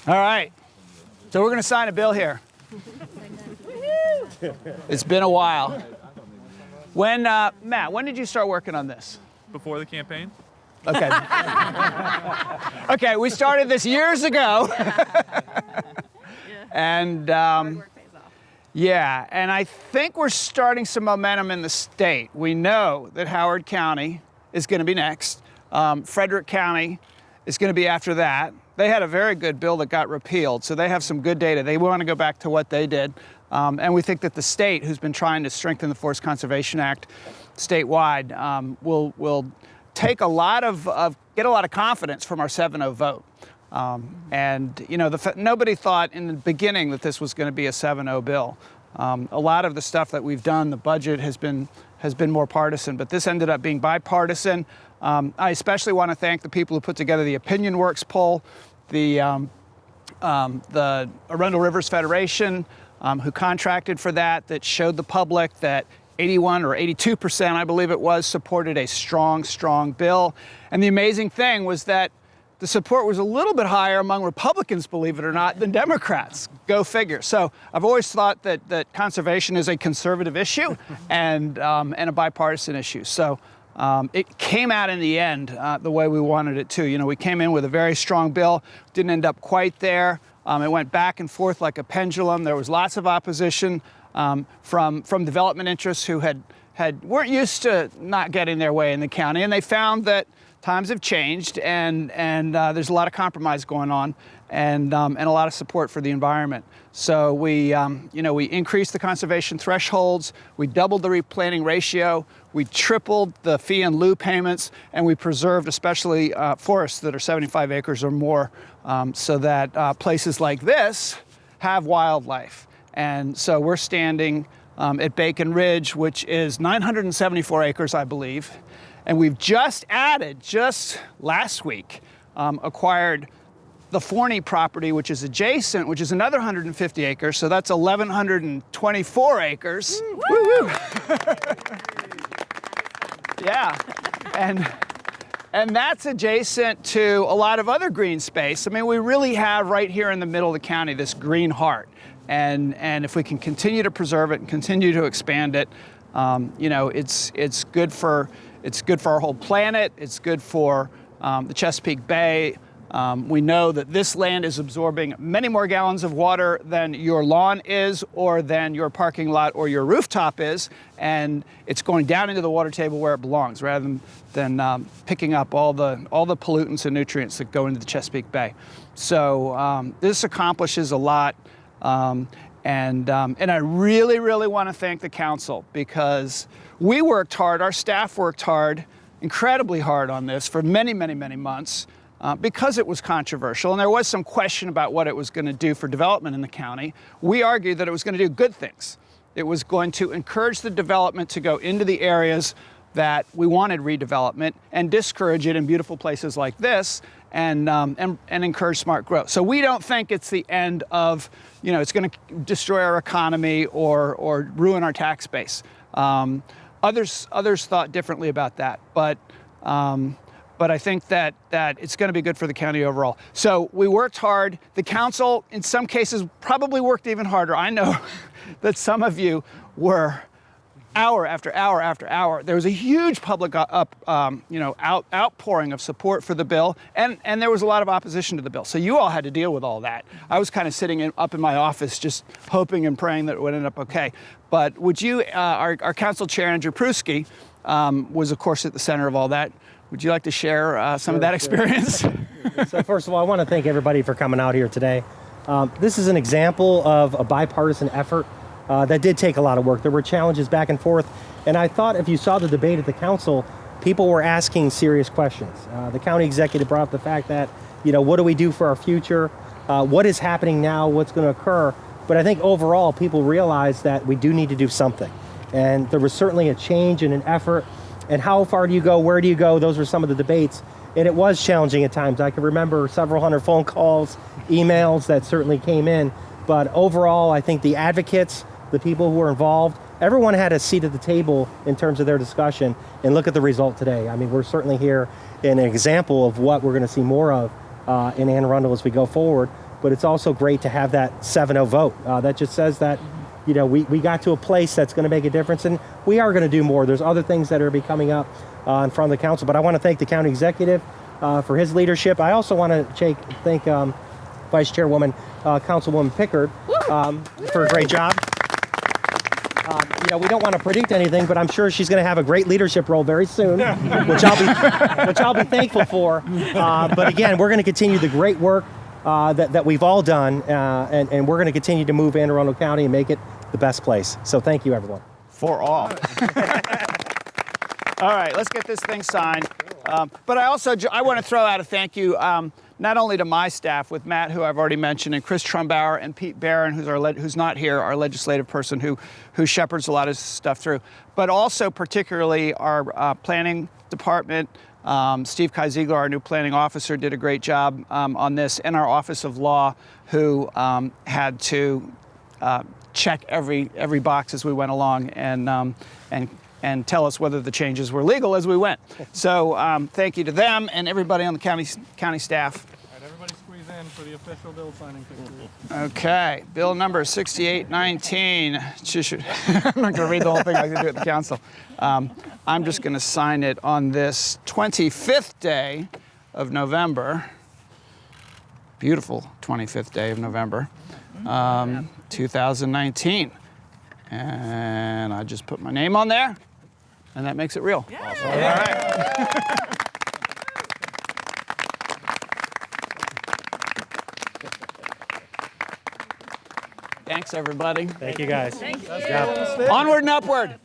All right. So we're going to sign a bill here. It's been a while. When, Matt, when did you start working on this? Before the campaign? Okay. Okay, we started this years ago. And yeah, and I think we're starting some momentum in the state. We know that Howard County is going to be next. Frederick County is going to be after that. They had a very good bill that got repealed, so they have some good data. They want to go back to what they did. And we think that the state, who's been trying to strengthen the Forest Conservation Act statewide, will take a lot of get a lot of confidence from our 7-0 vote. And you know, nobody thought in the beginning that this was going to be a 7-0 bill. A lot of the stuff that we've done, the budget has been more partisan, but this ended up being bipartisan. I especially want to thank the people who put together the Opinion Works poll, the Arundel Rivers Federation, who contracted for that showed the public that 81 or 82%, I believe it was, supported a strong, strong bill. And the amazing thing was that the support was a little bit higher among Republicans, believe it or not, than Democrats. Go figure. So I've always thought that conservation is a conservative issue and a bipartisan issue. So it came out in the end the way we wanted it to. You know, we came in with a very strong bill, didn't end up quite there. It went back and forth like a pendulum. There was lots of opposition from development interests who weren't used to not getting their way in the county, and they found that times have changed, and there's a lot of compromise going on, and a lot of support for the environment. So we increased the conservation thresholds, we doubled the replanting ratio, we tripled the fee and lieu payments, and we preserved especially forests that are 75 acres or more, so that places like this have wildlife. And so we're standing at Bacon Ridge, which is 974 acres, I believe. And we've just added, just last week, acquired the Forney property, which is adjacent, which is another 150 acres. So that's 1,124 acres. Woo-hoo. Yeah. And that's adjacent to a lot of other green space. I mean, we really have right here in the middle of the county this green heart. And if we can continue to preserve it and continue to expand it, you know, it's good for our whole planet. It's good for the Chesapeake Bay. We know that this land is absorbing many more gallons of water than your lawn is, or than your parking lot or your rooftop is, and it's going down into the water table where it belongs, rather than picking up all the pollutants and nutrients that go into the Chesapeake Bay. So this accomplishes a lot. And I really, really want to thank the council, because we worked hard, our staff worked hard, incredibly hard on this for many, many, many months, because it was controversial and there was some question about what it was going to do for development in the county. We argued that it was going to do good things. It was going to encourage the development to go into the areas that we wanted redevelopment and discourage it in beautiful places like this, and encourage smart growth. So we don't think it's the end of, you know, it's going to destroy our economy or ruin our tax base. Others thought differently about that, but I think that it's going to be good for the county overall. So we worked hard. The council, in some cases, probably worked even harder. I know that some of you were hour after hour after hour. There was a huge public outpouring of support for the bill, and there was a lot of opposition to the bill. So you all had to deal with all that. I was kind of sitting up in my office just hoping and praying that it would end up okay. But would you, our council chair, Andrew Pruski, was of course at the center of all that. Would you like to share some of that experience? So first of all, I want to thank everybody for coming out here today. This is an example of a bipartisan effort that did take a lot of work. There were challenges back and forth, and I thought if you saw the debate at the council, people were asking serious questions. The county executive brought up the fact that, you know, what do we do for our future? What is happening now? What's going to occur? But I think overall, people realized that we do need to do something. And there was certainly a change and an effort. And how far do you go? Where do you go? Those were some of the debates. And it was challenging at times. I can remember several hundred phone calls, emails that certainly came in. But overall, I think the advocates, the people who were involved, everyone had a seat at the table in terms of their discussion. And look at the result today. I mean, we're certainly here in an example of what we're going to see more of in Anne Arundel as we go forward. but it's also great to have that 7-0 vote. That just says that, you know, we got to a place that's going to make a difference, and we are going to do more. There's other things that are be coming up in front of the council, but I want to thank the county executive for his leadership. I also want to thank Vice Chairwoman, Councilwoman Pickard, for a great job. You know, we don't want to predict anything, but I'm sure she's going to have a great leadership role very soon, which I'll be thankful for. But again, we're going to continue the great work that we've all done, and we're going to continue to move Anne Arundel County and make it the best place. So thank you, everyone. For all. All right, let's get this thing signed. But I want to throw out a thank you, not only to my staff with Matt, who I've already mentioned, and Chris Trumbauer and Pete Barron, who's not here, our legislative person who shepherds a lot of stuff through, but also particularly our planning department. Steve Kaiziegler, our new planning officer, did a great job on this, and our Office of Law, who had to check every box as we went along and tell us whether the changes were legal as we went. So thank you to them and everybody on the county staff. All right, everybody squeeze in for the official bill signing picture. Okay, bill number 6819. I'm not going to read the whole thing. I'm going to do it at the council. I'm just going to sign it on this 25th day of November. Beautiful 25th day of November, 2019. And I just put my name on there, and that makes it real. Yeah. Awesome. All right. Thanks, everybody. Thank you, guys. Thank you. Onward and upward.